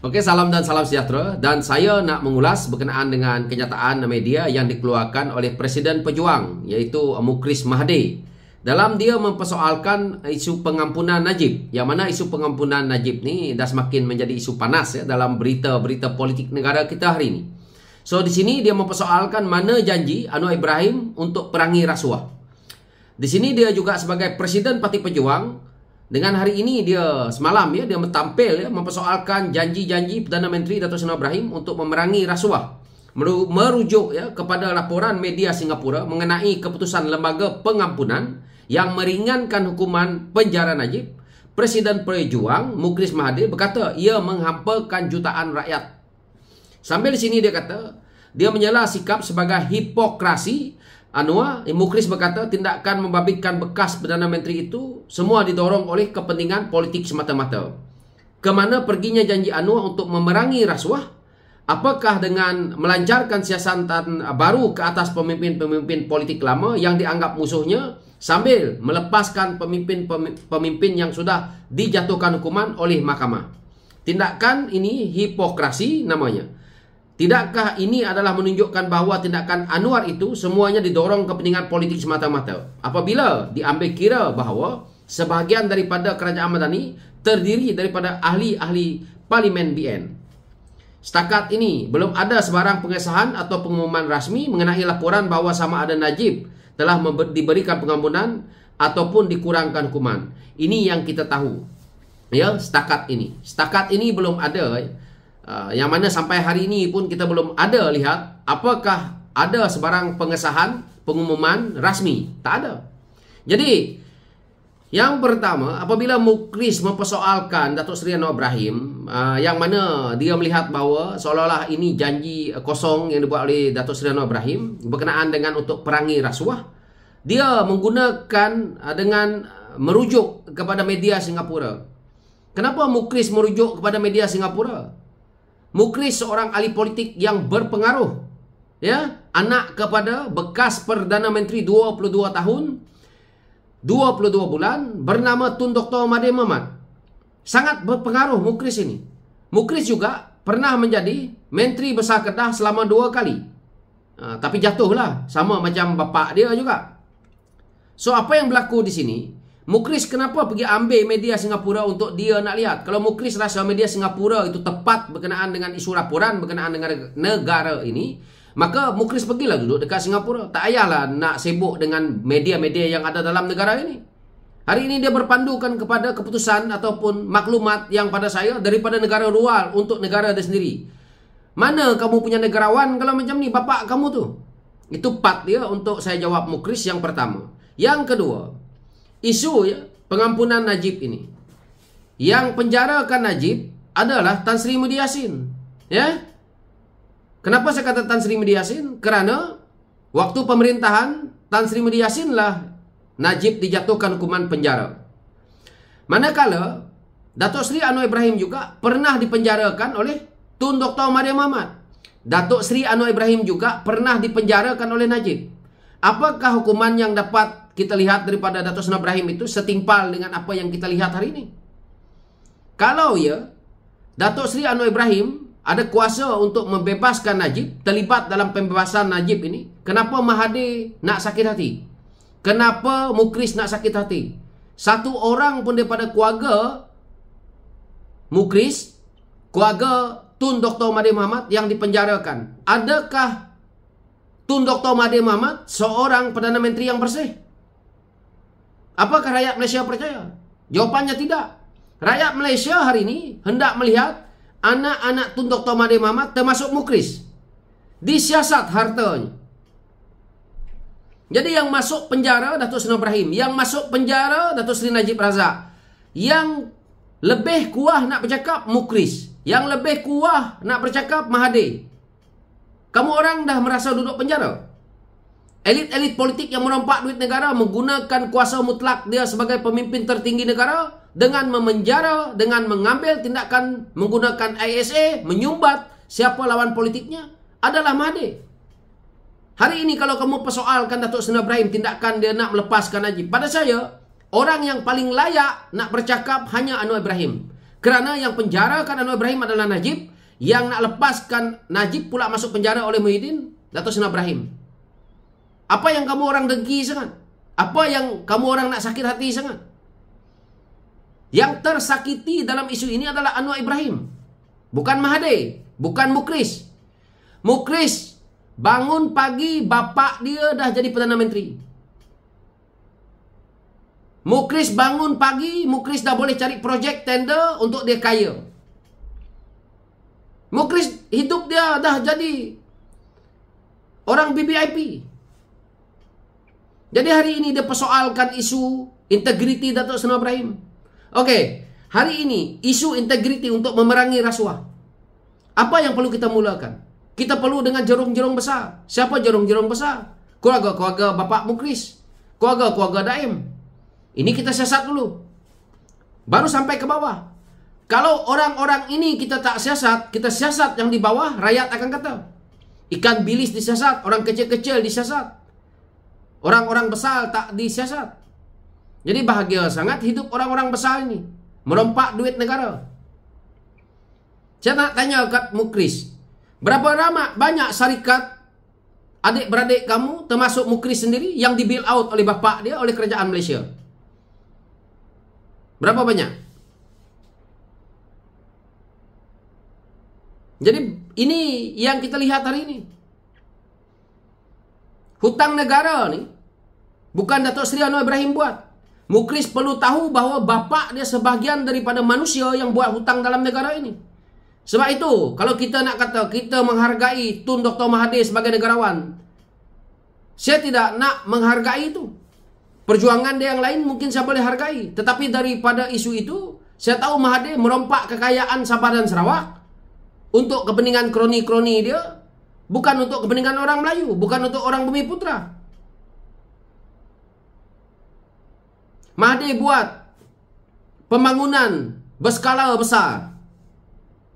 Oke, salam dan salam sejahtera. Dan saya nak mengulas berkenaan dengan kenyataan media yang dikeluarkan oleh Presiden Pejuang, iaitu Mukris Mahathir. Dalam dia mempersoalkan isu pengampunan Najib, yang mana isu pengampunan Najib ni dah semakin menjadi isu panas dalam berita-berita politik negara kita hari ini. So di sini dia mempersoalkan mana janji Anwar Ibrahim untuk perangi rasuah. Di sini dia juga sebagai Presiden Parti Pejuang, dengan hari ini dia semalam dia tampil mempersoalkan janji-janji Perdana Menteri Datuk Seri Anwar Ibrahim untuk memerangi rasuah. Merujuk kepada laporan media Singapura mengenai keputusan lembaga pengampunan yang meringankan hukuman penjara Najib. Presiden Pejuang Mukris Mahathir berkata ia menghampakan jutaan rakyat. Sambil di sini dia kata dia menyela sikap sebagai hipokrasi Anwar. Mukris berkata tindakan membabitkan bekas Perdana Menteri itu semua didorong oleh kepentingan politik semata-mata. Kemana perginya janji Anwar untuk memerangi rasuah? Apakah dengan melancarkan siasatan baru ke atas pemimpin-pemimpin politik lama yang dianggap musuhnya sambil melepaskan pemimpin yang sudah dijatuhkan hukuman oleh mahkamah? Tindakan ini hipokrasi namanya. Tidakkah ini adalah menunjukkan bahawa tindakan Anwar itu semuanya didorong kepentingan politik semata-mata? Apabila diambil kira bahawa sebahagian daripada kerajaan Madani terdiri daripada ahli-ahli Parlimen BN. Setakat ini belum ada sebarang pengesahan atau pengumuman rasmi mengenai laporan bahawa sama ada Najib telah diberikan pengampunan ataupun dikurangkan hukuman. Ini yang kita tahu. Ya, setakat ini. Setakat ini belum ada. Yang mana sampai hari ini pun kita belum ada lihat apakah ada sebarang pengesahan pengumuman rasmi. Tak ada. Jadi yang pertama, apabila Mukris mempersoalkan Datuk Seri Anwar Ibrahim, yang mana dia melihat bahawa seolah-olah ini janji kosong yang dibuat oleh Datuk Seri Anwar Ibrahim berkenaan dengan untuk perangi rasuah, dia menggunakan dengan merujuk kepada media Singapura. Kenapa Mukris merujuk kepada media Singapura? Mukris seorang ahli politik yang berpengaruh, ya, anak kepada bekas Perdana Menteri 22 tahun 22 bulan bernama Tun Dr. Mahathir Mohamad. Sangat berpengaruh Mukris ini. Mukris juga pernah menjadi Menteri Besar Kedah selama 2 kali. Tapi jatuhlah, sama macam bapa dia juga. So apa yang berlaku di sini? Mukris kenapa pergi ambil media Singapura untuk dia nak lihat? Kalau Mukris rasa media Singapura itu tepat berkenaan dengan isu laporan berkenaan dengan negara ini, maka Mukris pergilah duduk dekat Singapura. Tak payahlah nak sibuk dengan media-media yang ada dalam negara ini. Hari ini dia berpandukan kepada keputusan ataupun maklumat yang pada saya daripada negara luar untuk negara dia sendiri. Mana kamu punya negarawan kalau macam ni, bapak kamu tu? Itu part dia untuk saya jawab Mukris yang pertama. Yang kedua, isu pengampunan Najib ini. Yang penjarakan Najib adalah Tan Sri Muhyiddin Yassin. Ya? Kenapa saya kata Tan Sri Muhyiddin Yassin? Kerana waktu pemerintahan Tan Sri Muhyiddin Yassin lah Najib dijatuhkan hukuman penjara. Manakala Datuk Seri Anwar Ibrahim juga pernah dipenjarakan oleh Tun Dr. Mahathir Mohamad. Datuk Seri Anwar Ibrahim juga pernah dipenjarakan oleh Najib. Apakah hukuman yang dapat kita lihat daripada Datuk Seri Anwar Ibrahim itu setimpal dengan apa yang kita lihat hari ini? Kalau Datuk Seri Anwar Ibrahim ada kuasa untuk membebaskan Najib, terlibat dalam pembebasan Najib ini, kenapa Mahathir nak sakit hati? Kenapa Mukris nak sakit hati? Satu orang pun daripada keluarga Mukris, keluarga Tun Dr. Mahathir Mohamad yang dipenjarakan. Adakah Tun Dr. Mahathir Mohamad seorang Perdana Menteri yang bersih? Apakah rakyat Malaysia percaya? Jawapannya tidak. Rakyat Malaysia hari ini hendak melihat anak-anak Tun Dr. Mahathir Mohamad termasuk Mukris disiasat hartanya. Jadi yang masuk penjara Datuk Seri Anwar Ibrahim, yang masuk penjara Datuk Seri Najib Razak, yang lebih kuah nak bercakap Mukris, yang lebih kuah nak bercakap Mahathir. Kamu orang dah merasa duduk penjara. Elit-elit politik yang merompak duit negara menggunakan kuasa mutlak dia sebagai pemimpin tertinggi negara dengan memenjara, dengan mengambil tindakan menggunakan ISA, menyumbat siapa lawan politiknya adalah Mahathir. Hari ini kalau kamu persoalkan Datuk Seri Anwar Ibrahim tindakan dia nak melepaskan Najib, pada saya orang yang paling layak nak bercakap hanya Anwar Ibrahim. Kerana yang penjarakan Anwar Ibrahim adalah Najib, yang nak lepaskan Najib pula masuk penjara oleh Muhyiddin, Dato' Seri Ibrahim. Apa yang kamu orang dengki sangat? Apa yang kamu orang nak sakit hati sangat? Yang tersakiti dalam isu ini adalah Anwar Ibrahim, bukan Mahathir, bukan Mukris. Mukris bangun pagi, bapak dia dah jadi Perdana Menteri. Mukris bangun pagi, Mukris dah boleh cari projek tender untuk dia kaya. Mukris hidup dia dah jadi orang BBIP. Jadi hari ini dia persoalkan isu integriti Dato' Seri Ibrahim. Okey, hari ini isu integriti untuk memerangi rasuah. Apa yang perlu kita mulakan? Kita perlu dengan jerung-jerung besar. Siapa jerung-jerung besar? Keluarga-keluarga Bapak Mukris, keluarga-keluarga Daim. Ini kita siasat dulu, baru sampai ke bawah. Kalau orang-orang ini kita tak siasat, kita siasat yang di bawah, rakyat akan kata ikan bilis disiasat, orang kecil-kecil disiasat, orang-orang besar tak disiasat. Jadi bahagia sangat hidup orang-orang besar ini, merompak duit negara. Saya nak tanya kat Mukris, berapa banyak syarikat adik-beradik kamu, termasuk Mukris sendiri, yang di bail out oleh bapak dia, oleh kerajaan Malaysia? Berapa banyak? Jadi ini yang kita lihat hari ini. Hutang negara ni bukan Dato' Seri Anwar Ibrahim buat. Mukris perlu tahu bahawa bapak dia sebahagian daripada manusia yang buat hutang dalam negara ini. Sebab itu, kalau kita nak kata kita menghargai Tun Dr. Mahathir sebagai negarawan, saya tidak nak menghargai itu. Perjuangan dia yang lain mungkin saya boleh hargai. Tetapi daripada isu itu, saya tahu Mahathir merompak kekayaan Sabah dan Sarawak untuk kepentingan kroni-kroni dia, bukan untuk kepentingan orang Melayu, bukan untuk orang Bumiputra. Mahathir buat pembangunan berskala besar.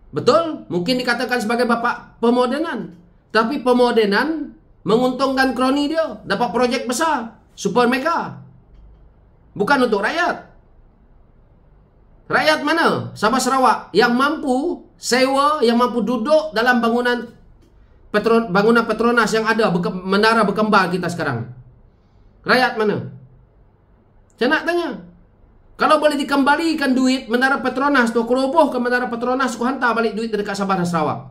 Betul, mungkin dikatakan sebagai bapak pemodenan. Tapi pemodenan menguntungkan kroni dia, dapat projek besar, super mega. Bukan untuk rakyat. Rakyat mana? Sabah Sarawak yang mampu sewa, yang mampu duduk dalam bangunan Petronas yang ada, menara berkembar kita sekarang. Rakyat mana? Saya nak tanya. Kalau boleh dikembalikan duit menara Petronas tu, aku robohkan menara Petronas, aku hantar balik duit dekat Sabah dan Sarawak.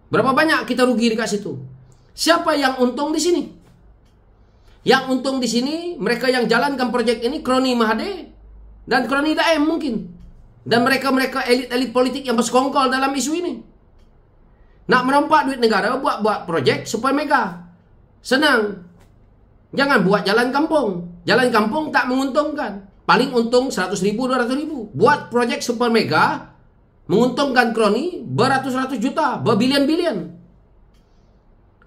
Berapa banyak kita rugi dekat situ? Siapa yang untung di sini? Yang untung di sini, mereka yang jalankan projek ini, kroni Mahathir dan kroni Daim mungkin. Dan mereka-mereka elit-elit politik yang bersekongkol dalam isu ini. Nak merompak duit negara, buat projek super mega. Senang. Jangan buat jalan kampung. Jalan kampung tak menguntungkan. Paling untung 100 ribu, 200 ribu. Buat projek super mega, menguntungkan kroni beratus-ratus juta, berbilion-bilion.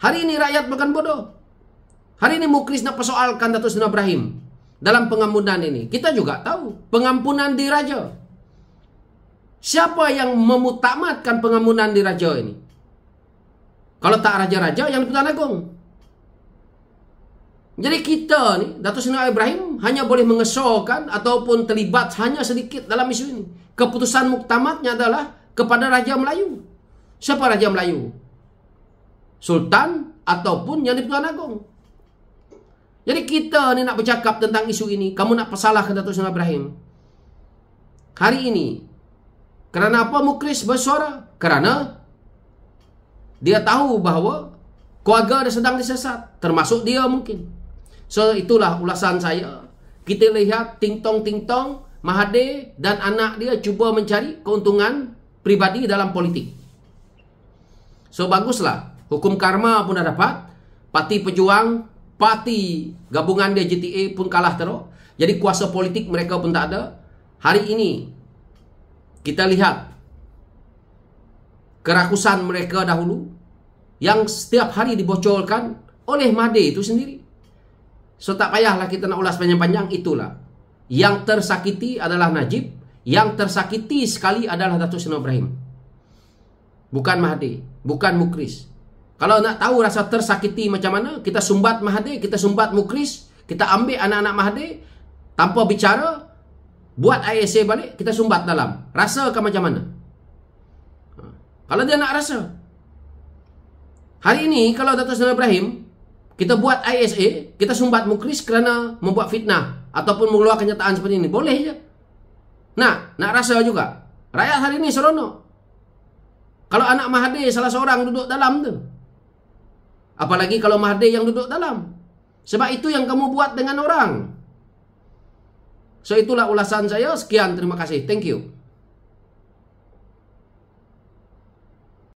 Hari ini rakyat bukan bodoh. Hari ini Mukris nak persoalkan Dato' Seri Ibrahim dalam pengampunan ini. Kita juga tahu pengampunan diraja. Siapa yang memutamatkan pengampunan diraja ini? Kalau tak raja-raja, yang di-Pertuan Agong. Jadi kita ni, Dato' Seri Ibrahim hanya boleh mengesahkan ataupun terlibat hanya sedikit dalam isu ini. Keputusan muktamadnya adalah kepada Raja Melayu. Siapa Raja Melayu? Sultan ataupun yang di-Pertuan Agong. Jadi kita ni nak bercakap tentang isu ini, kamu nak persalahkan Dato' Seri Ibrahim. Hari ini, kerana apa Mukris bersuara? Kerana dia tahu bahawa keluarga dia sedang disesat, termasuk dia mungkin. So itulah ulasan saya. Kita lihat ting-tong Mahathir dan anak dia cuba mencari keuntungan pribadi dalam politik. So baguslah, hukum karma pun dah dapat. Parti Pejuang, parti gabungan dia GTA pun kalah teruk. Jadi kuasa politik mereka pun tak ada. Hari ini kita lihat kerakusan mereka dahulu yang setiap hari dibocorkan oleh Mahathir itu sendiri. So tak payahlah kita nak ulas panjang-panjang. Itulah, yang tersakiti adalah Najib, yang tersakiti sekali adalah Dato' Seri Ibrahim, bukan Mahathir, bukan Mukris. Kalau nak tahu rasa tersakiti macam mana, kita sumbat Mahathir, kita sumbat Mukris, kita ambil anak-anak Mahathir tanpa bicara, buat ISA balik, kita sumbat dalam. Rasa ke macam mana? Kalau dia nak rasa. Hari ini kalau Datuk Seri Ibrahim, kita buat ISA, kita sumbat Mukris kerana membuat fitnah ataupun mengeluarkan kenyataan seperti ini, boleh je. Nak rasa juga. Rakyat hari ini seronok. Kalau anak Mahathir salah seorang duduk dalam tu. Apalagi kalau Mahathir yang duduk dalam. Sebab itu yang kamu buat dengan orang. So itulah ulasan saya. Sekian, terima kasih. Thank you.